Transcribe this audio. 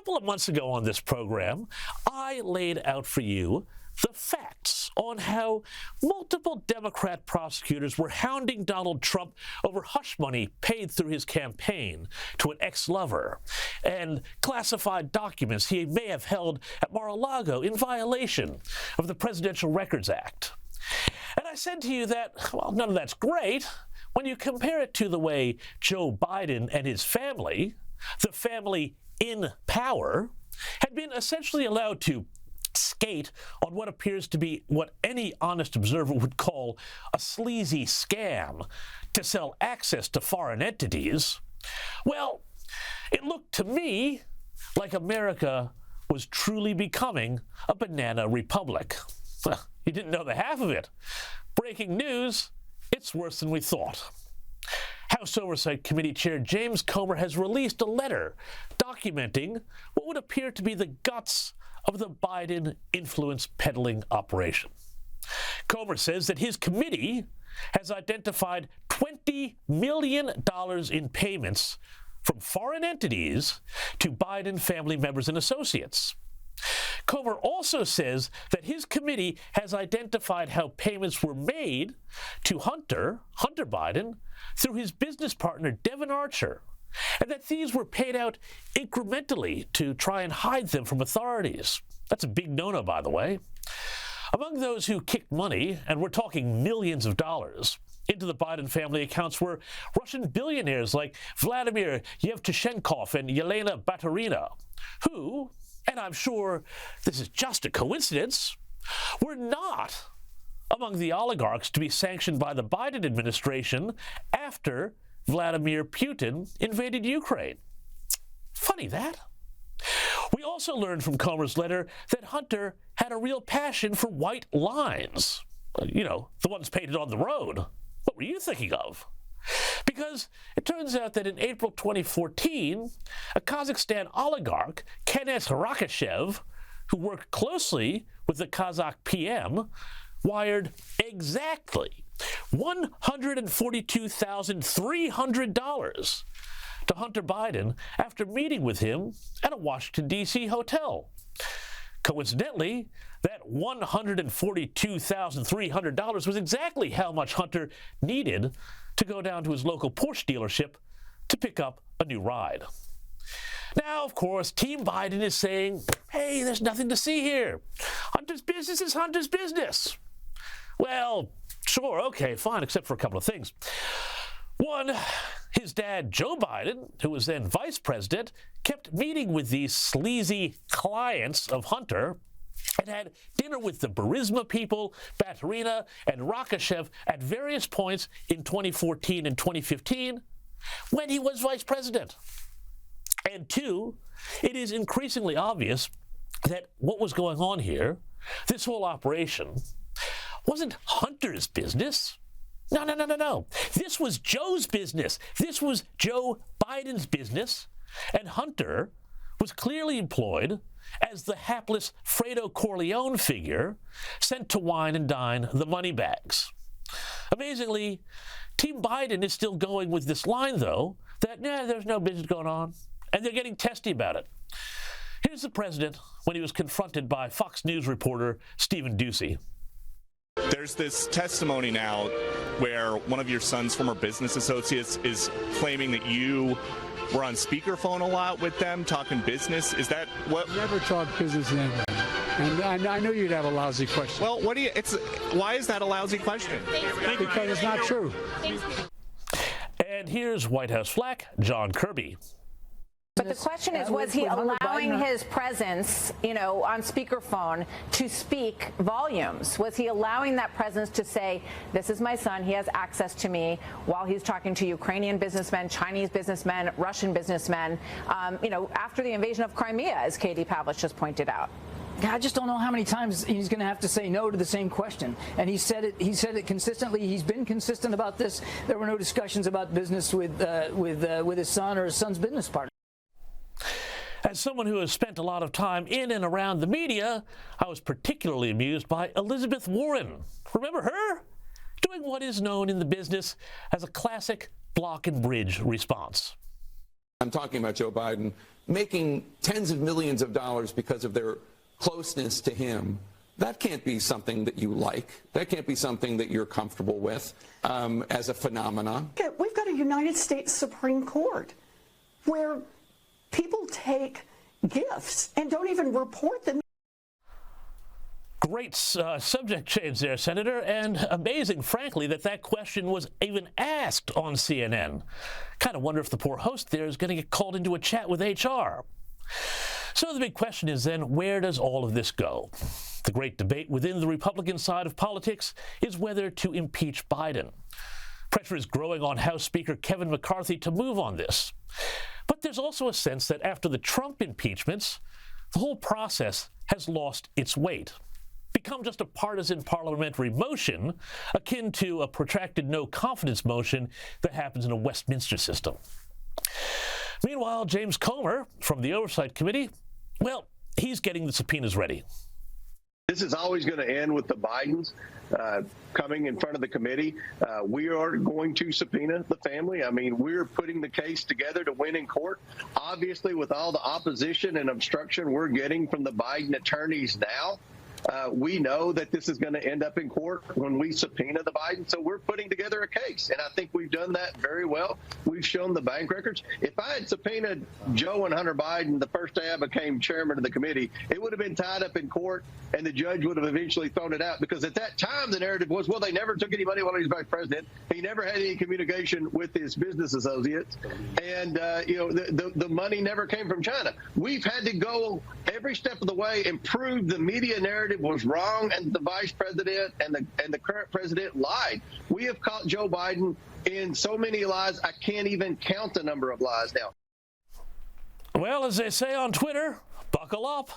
couple of months ago on this program, I laid out for you the facts on how multiple Democrat prosecutors were hounding Donald Trump over hush money paid through his campaign to an ex-lover and classified documents he may have held at Mar-a-Lago in violation of the Presidential Records Act. And I said to you that, well, none of that's great when you compare it to the way Joe Biden and his family, the family in power, had been essentially allowed to skate on what appears to be what any honest observer would call a sleazy scam to sell access to foreign entities. Well, it looked to me like America was truly becoming a banana republic. You didn't know the half of it. Breaking news, it's worse than we thought. House Oversight Committee Chair James Comer has released a letter documenting what would appear to be the guts of the Biden influence peddling operation. Comer says that his committee has identified $20 million in payments from foreign entities to Biden family members and associates. Comer also says that his committee has identified how payments were made to Hunter Biden, through his business partner, Devon Archer, and that these were paid out incrementally to try and hide them from authorities. That's a big no-no, by the way. Among those who kicked money, and we're talking millions of dollars, into the Biden family accounts were Russian billionaires like Vladimir Yevtushenkov and Yelena Baturina, who, and I'm sure this is just a coincidence, were not among the oligarchs to be sanctioned by the Biden administration after Vladimir Putin invaded Ukraine. Funny that. We also learned from Comer's letter that Hunter had a real passion for white lines. You know, the ones painted on the road. What were you thinking of? Because it turns out that in April 2014, a Kazakhstan oligarch, Kenes Rakashev, who worked closely with the Kazakh PM, wired exactly $142,300 to Hunter Biden after meeting with him at a Washington, D.C. hotel. Coincidentally, that $142,300 was exactly how much Hunter needed to go down to his local Porsche dealership to pick up a new ride. Now, of course, Team Biden is saying, hey, there's nothing to see here. Hunter's business is Hunter's business. Well, sure, okay, fine, except for a couple of things. One, his dad, Joe Biden, who was then vice president, kept meeting with these sleazy clients of Hunter and had dinner with the Burisma people, Baturina, and Rakashev at various points in 2014 and 2015 when he was vice president. And two, it is increasingly obvious that what was going on here, this whole operation, wasn't Hunter's business. No. This was Joe's business. This was Joe Biden's business. And Hunter was clearly employed as the hapless Fredo Corleone figure sent to wine and dine the money bags. Amazingly, Team Biden is still going with this line, though, that, there's no business going on. And they're getting testy about it. Here's the president when he was confronted by Fox News reporter Stephen Doocy. There's this testimony now where one of your son's former business associates is claiming that you were on speakerphone a lot with them talking business. Is that what? Never talk business to anybody. And I knew you'd have a lousy question. Well, why is that a lousy question? Because it's not true. And here's White House flack John Kirby. But the question is, was he allowing his presence, on speakerphone to speak volumes? Was he allowing that presence to say, this is my son, he has access to me, while he's talking to Ukrainian businessmen, Chinese businessmen, Russian businessmen, after the invasion of Crimea, as Katie Pavlich just pointed out? I just don't know how many times he's going to have to say no to the same question. And he said it consistently. He's been consistent about this. There were no discussions about business with his son or his son's business partner. As someone who has spent a lot of time in and around the media, I was particularly amused by Elizabeth Warren. Remember her? Doing what is known in the business as a classic block and bridge response. I'm talking about Joe Biden making tens of millions of dollars because of their closeness to him, that can't be something that you like. That can't be something that you're comfortable with as a phenomenon. We've got a United States Supreme Court where people take gifts and don't even report them. Great subject change there, Senator, and amazing, frankly, that question was even asked on CNN. Kind of wonder if the poor host there is going to get called into a chat with HR. So the big question is then, where does all of this go? The great debate within the Republican side of politics is whether to impeach Biden. Pressure is growing on House Speaker Kevin McCarthy to move on this. But there's also a sense that after the Trump impeachments, the whole process has lost its weight, become just a partisan parliamentary motion akin to a protracted no-confidence motion that happens in a Westminster system. Meanwhile, James Comer from the Oversight Committee, well, he's getting the subpoenas ready. This is always going to end with the Bidens coming in front of the committee. We are going to subpoena the family. I mean, we're putting the case together to win in court. Obviously, with all the opposition and obstruction we're getting from the Biden attorneys now, we know that this is going to end up in court when we subpoena the Biden. So we're putting together a case, and I think we've done that very well. We've shown the bank records. If I had subpoenaed Joe and Hunter Biden the first day I became chairman of the committee, it would have been tied up in court, and the judge would have eventually thrown it out, because at that time the narrative was, well, they never took any money while he was vice president. He never had any communication with his business associates, and the money never came from China. We've had to go every step of the way and prove the media narrative was wrong, and the vice president and the current president lied. We have caught Joe Biden in so many lies, I can't even count the number of lies now. Well, as they say on Twitter, buckle up.